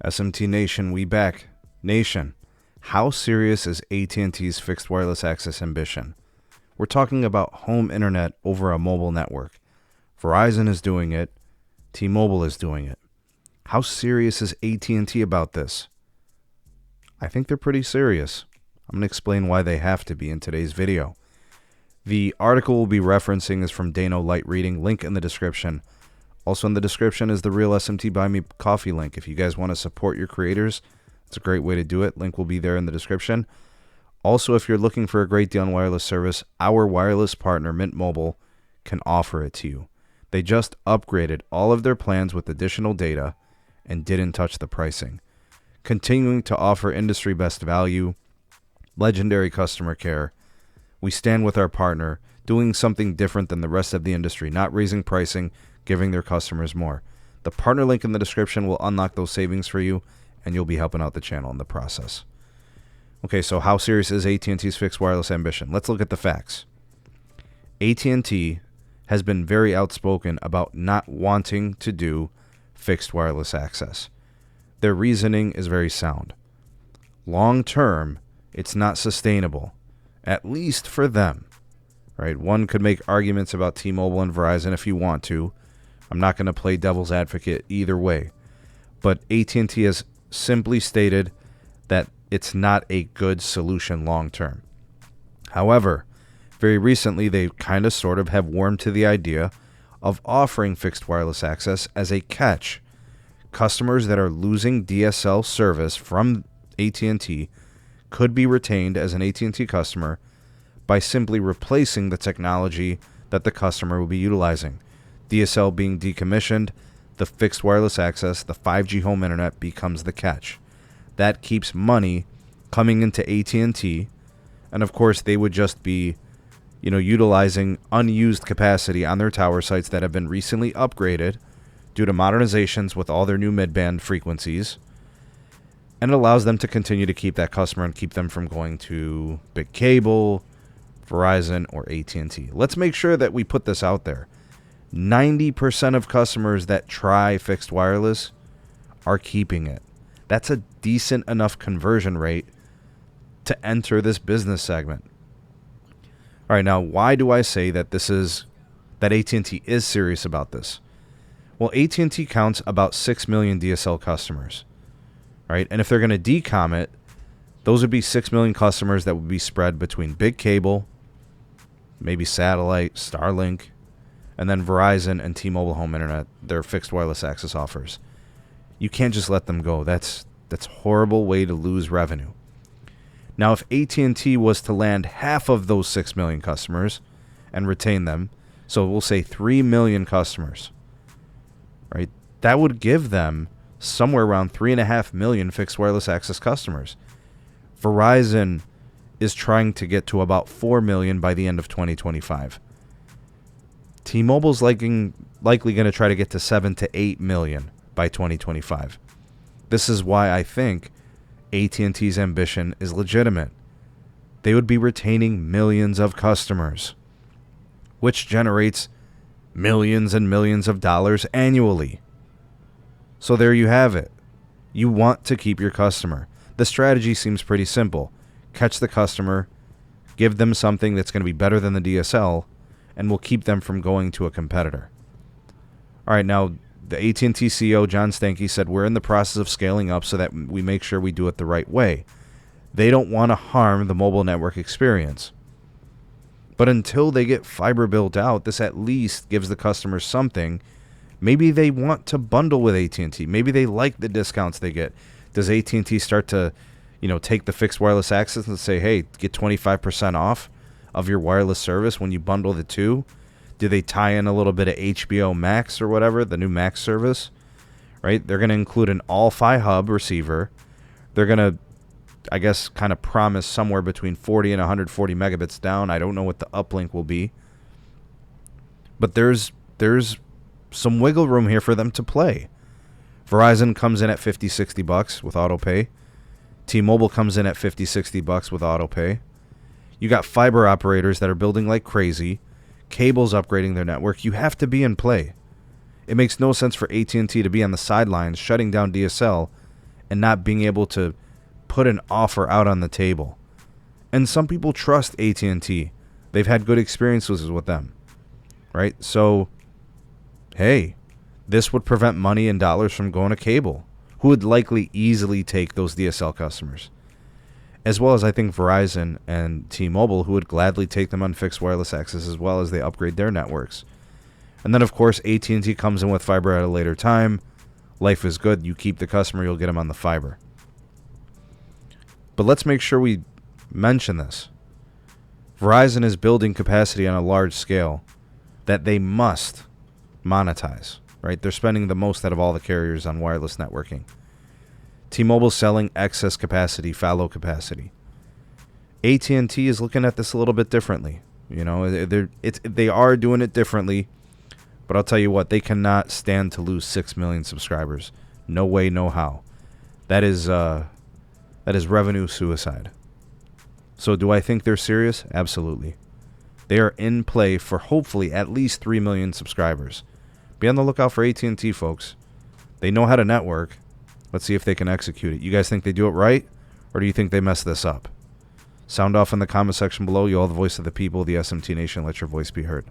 SMT Nation, we back. Nation, how serious is AT&T's fixed wireless access ambition? We're talking about home internet over a mobile network. Verizon is doing it. T-Mobile is doing it. How serious is AT&T about this? I think they're pretty serious. I'm going to explain why they have to be in today's video. The article we'll be referencing is from Dano Light Reading, link in the description. Also in the description is the real SMT Buy Me Coffee link. If you guys want to support your creators, it's a great way to do it. Link will be there in the description. Also, if you're looking for a great deal on wireless service, our wireless partner, Mint Mobile, can offer it to you. They just upgraded all of their plans with additional data and didn't touch the pricing. Continuing to offer industry best value, legendary customer care. We stand with our partner, doing something different than the rest of the industry, not raising pricing, giving their customers more. The partner link in the description will unlock those savings for you, and you'll be helping out the channel in the process. Okay, so how serious is AT&T's fixed wireless ambition? Let's look at the facts. AT&T has been very outspoken about not wanting to do fixed wireless access. Their reasoning is very sound. Long term, it's not sustainable, at least for them. Right? One could make arguments about T-Mobile and Verizon if you want to. I'm not going to play devil's advocate either way. But AT&T has simply stated that it's not a good solution long term. However, very recently they kind of sort of have warmed to the idea of offering fixed wireless access as a catch. Customers that are losing DSL service from AT&T could be retained as an AT&T customer by simply replacing the technology that the customer will be utilizing. DSL being decommissioned, the fixed wireless access, the 5G home internet becomes the catch. That keeps money coming into AT&T, and of course they would just be, utilizing unused capacity on their tower sites that have been recently upgraded due to modernizations with all their new mid-band frequencies, and it allows them to continue to keep that customer and keep them from going to big cable, Verizon, or AT&T. Let's make sure that we put this out there. 90% of customers that try fixed wireless are keeping it. That's a decent enough conversion rate to enter this business segment. All right, now why do I say that that AT&T is serious about this? Well, AT&T counts about 6 million DSL customers, right? And if they're going to decom it, those would be 6 million customers that would be spread between big cable, maybe satellite, Starlink, and then Verizon and T-Mobile home internet, their fixed wireless access offers. You can't just let them go. That's a horrible way to lose revenue. Now, if AT&T was to land half of those 6 million customers and retain them, so we'll say 3 million customers, right? That would give them somewhere around 3.5 million fixed wireless access customers. Verizon is trying to get to about 4 million by the end of 2025. T-Mobile's likely going to try to get to 7 to 8 million by 2025. This is why I think AT&T's ambition is legitimate. They would be retaining millions of customers, which generates millions and millions of dollars annually. So there you have it. You want to keep your customer. The strategy seems pretty simple. Catch the customer, give them something that's going to be better than the DSL, and will keep them from going to a competitor. All right, now the AT&T CEO, John Stankey, said we're in the process of scaling up so that we make sure we do it the right way. They don't want to harm the mobile network experience. But until they get fiber built out, this at least gives the customers something. Maybe they want to bundle with AT&T. Maybe they like the discounts they get. Does AT&T start to, take the fixed wireless access and say, hey, get 25% off of your wireless service when you bundle the two? Do they tie in a little bit of HBO Max or whatever, the new Max service? Right? They're going to include an all-fi hub receiver. They're going to, I guess, kind of promise somewhere between 40 and 140 megabits down. I don't know what the uplink will be. But there's some wiggle room here for them to play. Verizon comes in at $50-$60 with autopay. T-Mobile comes in at $50-$60 with autopay. You got fiber operators that are building like crazy. Cable's upgrading their network. You have to be in play. It makes no sense for AT&T to be on the sidelines shutting down DSL and not being able to put an offer out on the table. And some people trust AT&T. They've had good experiences with them, right? So, hey, this would prevent money and dollars from going to cable, who would likely easily take those DSL customers. As well as I think Verizon and T-Mobile, who would gladly take them on fixed wireless access as well as they upgrade their networks. And then, of course, AT&T comes in with fiber at a later time. Life is good. You keep the customer, you'll get them on the fiber. But let's make sure we mention this. Verizon is building capacity on a large scale that they must monetize, right? They're spending the most out of all the carriers on wireless networking. T-Mobile selling excess capacity, fallow capacity. AT&T is looking at this a little bit differently. You know, they are doing it differently, but I'll tell you what, they cannot stand to lose 6 million subscribers. No way, no how. That is revenue suicide. So do I think they're serious? Absolutely. They are in play for hopefully at least 3 million subscribers. Be on the lookout for AT&T, folks. They know how to network. Let's see if they can execute it. You guys think they do it right, or do you think they mess this up? Sound off in the comment section below. You all the voice of the people, the SMT Nation. Let your voice be heard.